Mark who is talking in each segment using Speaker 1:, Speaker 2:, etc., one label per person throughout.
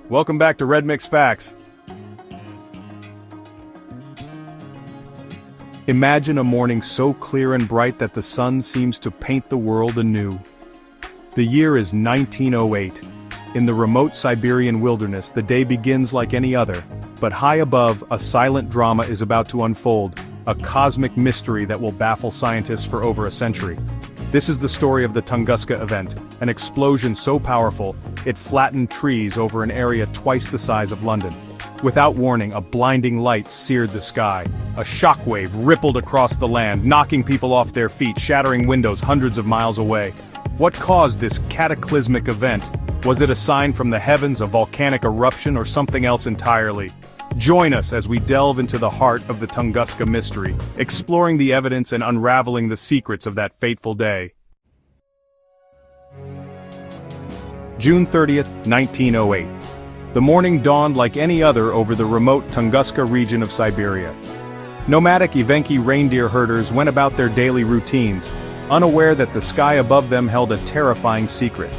Speaker 1: Welcome back to Red Mix Facts. Imagine a morning so clear and bright that the sun seems to paint the world anew. The year is 1908. In the remote Siberian wilderness, the day begins like any other, but high above, a silent drama is about to unfold, a cosmic mystery that will baffle scientists for over a century. This is the story of the Tunguska Event, an explosion so powerful, it flattened trees over an area twice the size of London. Without warning, a blinding light seared the sky. A shockwave rippled across the land, knocking people off their feet, shattering windows hundreds of miles away. What caused this cataclysmic event? Was it a sign from the heavens, a volcanic eruption, or something else entirely? Join us as we delve into the heart of the Tunguska mystery, exploring the evidence and unraveling the secrets of that fateful day. June 30th, 1908. The morning dawned like any other over the remote Tunguska region of Siberia. Nomadic Evenki reindeer herders went about their daily routines, unaware that the sky above them held a terrifying secret.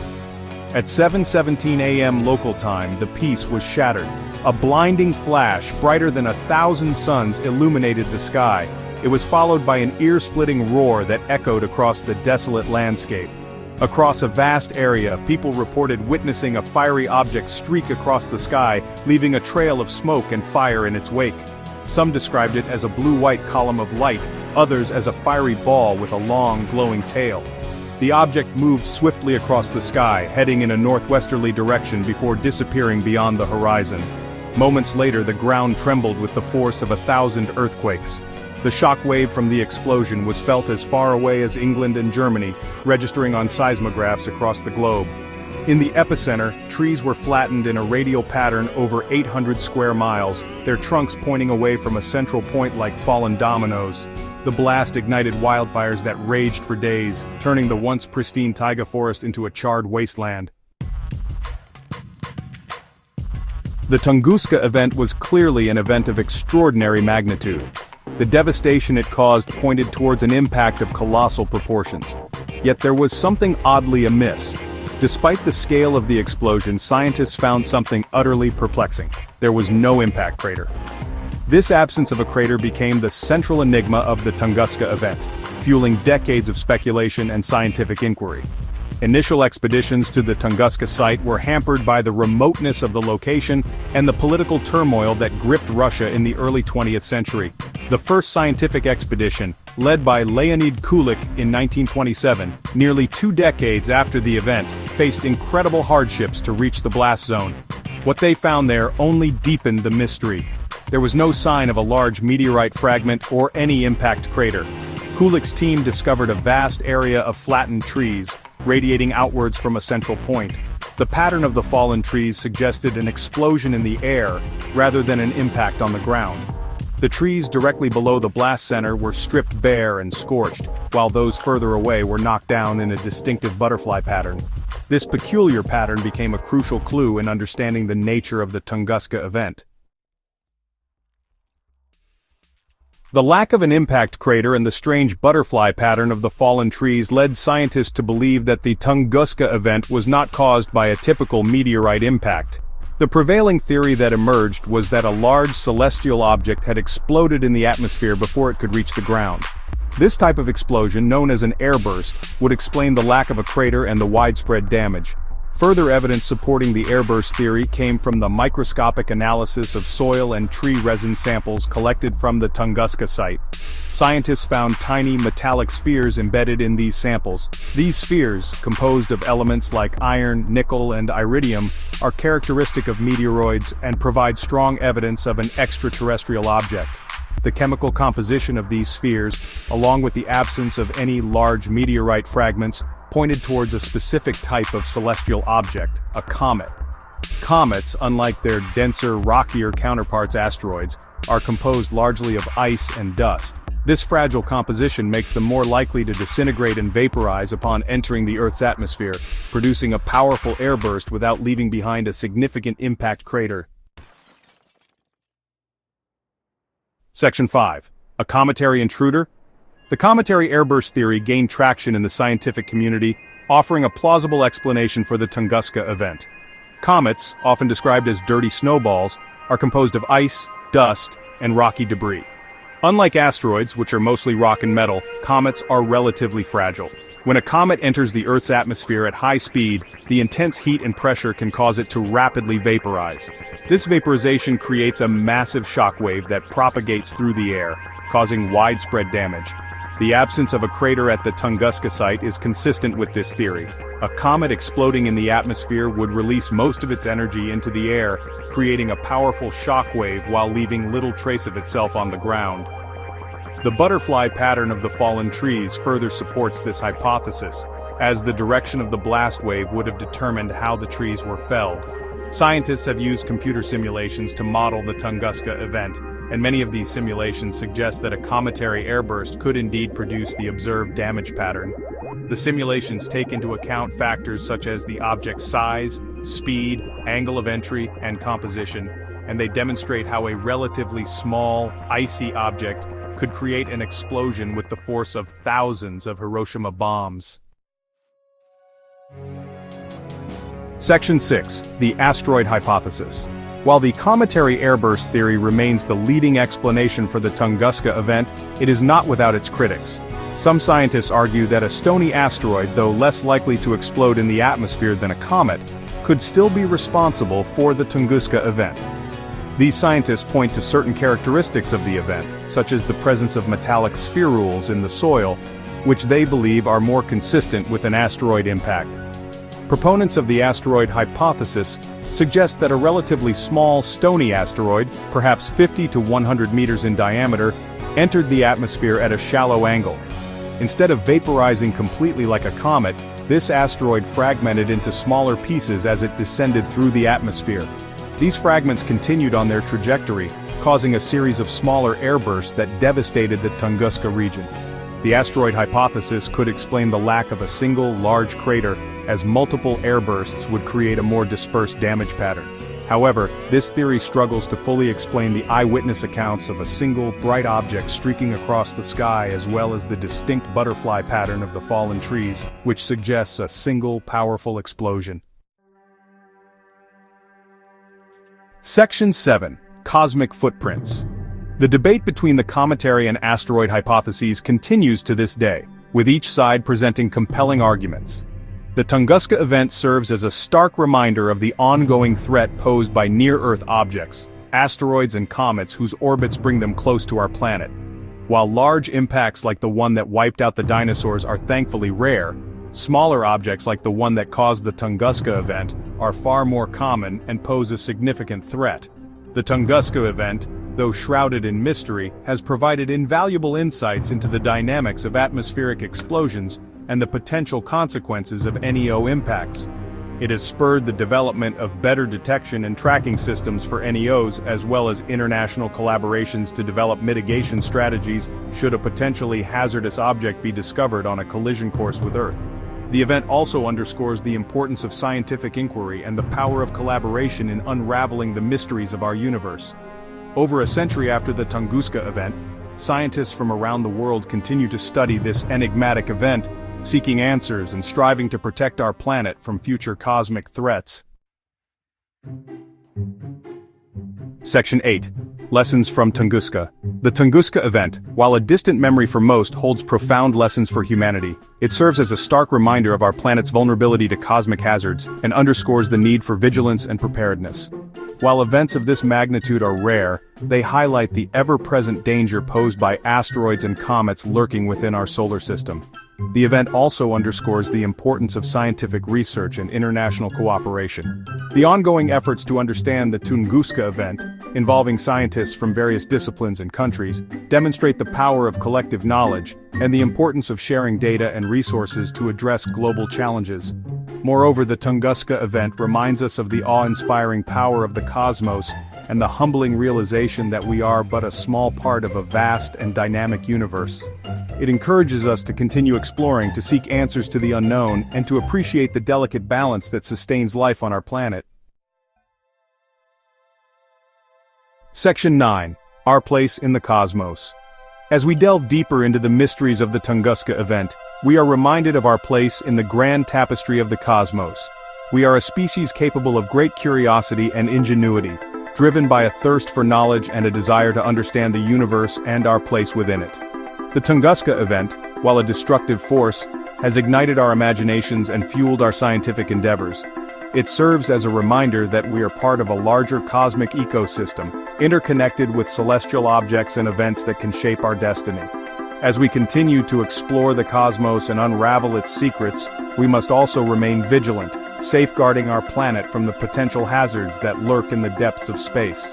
Speaker 1: At 7:17 a.m. local time, the peace was shattered. A blinding flash, brighter than 1,000 suns, illuminated the sky. It was followed by an ear-splitting roar that echoed across the desolate landscape. Across a vast area, people reported witnessing a fiery object streak across the sky, leaving a trail of smoke and fire in its wake. Some described it as a blue-white column of light, others as a fiery ball with a long, glowing tail. The object moved swiftly across the sky, heading in a northwesterly direction before disappearing beyond the horizon. Moments later, the ground trembled with the force of 1,000 earthquakes. The shock wave from the explosion was felt as far away as England and Germany, registering on seismographs across the globe. In the epicenter, trees were flattened in a radial pattern over 800 square miles, their trunks pointing away from a central point like fallen dominoes. The blast ignited wildfires that raged for days, turning the once pristine taiga forest into a charred wasteland. The Tunguska event was clearly an event of extraordinary magnitude. The devastation it caused pointed towards an impact of colossal proportions. Yet there was something oddly amiss. Despite the scale of the explosion, scientists found something utterly perplexing. There was no impact crater. This absence of a crater became the central enigma of the Tunguska event, fueling decades of speculation and scientific inquiry. Initial expeditions to the Tunguska site were hampered by the remoteness of the location and the political turmoil that gripped Russia in the early 20th century. The first scientific expedition, led by Leonid Kulik in 1927, nearly 2 decades after the event, faced incredible hardships to reach the blast zone. What they found there only deepened the mystery. There was no sign of a large meteorite fragment or any impact crater. Kulik's team discovered a vast area of flattened trees, radiating outwards from a central point. The pattern of the fallen trees suggested an explosion in the air, rather than an impact on the ground. The trees directly below the blast center were stripped bare and scorched, while those further away were knocked down in a distinctive butterfly pattern. This peculiar pattern became a crucial clue in understanding the nature of the Tunguska event. The lack of an impact crater and the strange butterfly pattern of the fallen trees led scientists to believe that the Tunguska event was not caused by a typical meteorite impact. The prevailing theory that emerged was that a large celestial object had exploded in the atmosphere before it could reach the ground. This type of explosion, known as an airburst, would explain the lack of a crater and the widespread damage. Further evidence supporting the airburst theory came from the microscopic analysis of soil and tree resin samples collected from the Tunguska site. Scientists found tiny metallic spheres embedded in these samples. These spheres, composed of elements like iron, nickel, and iridium, are characteristic of meteoroids and provide strong evidence of an extraterrestrial object. The chemical composition of these spheres, along with the absence of any large meteorite fragments, pointed towards a specific type of celestial object, a comet. Comets, unlike their denser, rockier counterparts asteroids, are composed largely of ice and dust. This fragile composition makes them more likely to disintegrate and vaporize upon entering the Earth's atmosphere, producing a powerful airburst without leaving behind a significant impact crater. Section 5. A Cometary Intruder? The cometary airburst theory gained traction in the scientific community, offering a plausible explanation for the Tunguska event. Comets, often described as dirty snowballs, are composed of ice, dust, and rocky debris. Unlike asteroids, which are mostly rock and metal, comets are relatively fragile. When a comet enters the Earth's atmosphere at high speed, the intense heat and pressure can cause it to rapidly vaporize. This vaporization creates a massive shockwave that propagates through the air, causing widespread damage. The absence of a crater at the Tunguska site is consistent with this theory. A comet exploding in the atmosphere would release most of its energy into the air, creating a powerful shockwave while leaving little trace of itself on the ground. The butterfly pattern of the fallen trees further supports this hypothesis, as the direction of the blast wave would have determined how the trees were felled. Scientists have used computer simulations to model the Tunguska event, and many of these simulations suggest that a cometary airburst could indeed produce the observed damage pattern. The simulations take into account factors such as the object's size, speed, angle of entry, and composition, and they demonstrate how a relatively small, icy object could create an explosion with the force of thousands of Hiroshima bombs. Section 6. The Asteroid Hypothesis. While the cometary airburst theory remains the leading explanation for the Tunguska event, it is not without its critics. Some scientists argue that a stony asteroid, though less likely to explode in the atmosphere than a comet, could still be responsible for the Tunguska event. These scientists point to certain characteristics of the event, such as the presence of metallic spherules in the soil, which they believe are more consistent with an asteroid impact. Proponents of the asteroid hypothesis suggest that a relatively small stony asteroid, perhaps 50 to 100 meters in diameter, entered the atmosphere at a shallow angle. Instead of vaporizing completely like a comet, this asteroid fragmented into smaller pieces as it descended through the atmosphere. These fragments continued on their trajectory, causing a series of smaller airbursts that devastated the Tunguska region. The asteroid hypothesis could explain the lack of a single large crater, as multiple airbursts would create a more dispersed damage pattern. However, this theory struggles to fully explain the eyewitness accounts of a single bright object streaking across the sky, as well as the distinct butterfly pattern of the fallen trees, which suggests a single powerful explosion. Section 7. Cosmic Footprints. The debate between the cometary and asteroid hypotheses continues to this day, with each side presenting compelling arguments. The Tunguska event serves as a stark reminder of the ongoing threat posed by near-Earth objects, asteroids and comets whose orbits bring them close to our planet. While large impacts like the one that wiped out the dinosaurs are thankfully rare, smaller objects like the one that caused the Tunguska event are far more common and pose a significant threat. The Tunguska event, though shrouded in mystery, has provided invaluable insights into the dynamics of atmospheric explosions and the potential consequences of NEO impacts. It has spurred the development of better detection and tracking systems for NEOs, as well as international collaborations to develop mitigation strategies should a potentially hazardous object be discovered on a collision course with Earth. The event also underscores the importance of scientific inquiry and the power of collaboration in unraveling the mysteries of our universe. Over a century after the Tunguska event, scientists from around the world continue to study this enigmatic event, seeking answers and striving to protect our planet from future cosmic threats. Section 8. Lessons from Tunguska. The Tunguska event, while a distant memory for most, holds profound lessons for humanity. It serves as a stark reminder of our planet's vulnerability to cosmic hazards and underscores the need for vigilance and preparedness. While events of this magnitude are rare, they highlight the ever-present danger posed by asteroids and comets lurking within our solar system. The event also underscores the importance of scientific research and international cooperation. The ongoing efforts to understand the Tunguska event, involving scientists from various disciplines and countries, demonstrate the power of collective knowledge and the importance of sharing data and resources to address global challenges. Moreover, the Tunguska event reminds us of the awe-inspiring power of the cosmos and the humbling realization that we are but a small part of a vast and dynamic universe. It encourages us to continue exploring, to seek answers to the unknown, and to appreciate the delicate balance that sustains life on our planet. Section 9. Our Place in the Cosmos. As we delve deeper into the mysteries of the Tunguska event, we are reminded of our place in the grand tapestry of the cosmos. We are a species capable of great curiosity and ingenuity, driven by a thirst for knowledge and a desire to understand the universe and our place within it. The Tunguska Event, while a destructive force, has ignited our imaginations and fueled our scientific endeavors. It serves as a reminder that we are part of a larger cosmic ecosystem, interconnected with celestial objects and events that can shape our destiny. As we continue to explore the cosmos and unravel its secrets, we must also remain vigilant, safeguarding our planet from the potential hazards that lurk in the depths of space.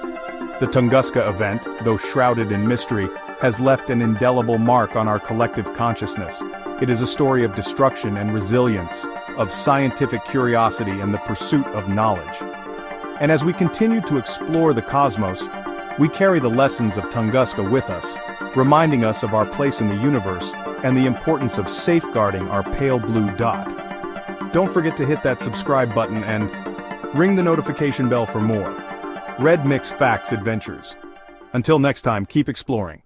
Speaker 1: The Tunguska Event, though shrouded in mystery, has left an indelible mark on our collective consciousness. It is a story of destruction and resilience, of scientific curiosity and the pursuit of knowledge. And as we continue to explore the cosmos, we carry the lessons of Tunguska with us, reminding us of our place in the universe and the importance of safeguarding our pale blue dot. Don't forget to hit that subscribe button and ring the notification bell for more Red Mix Facts adventures. Until next time, keep exploring.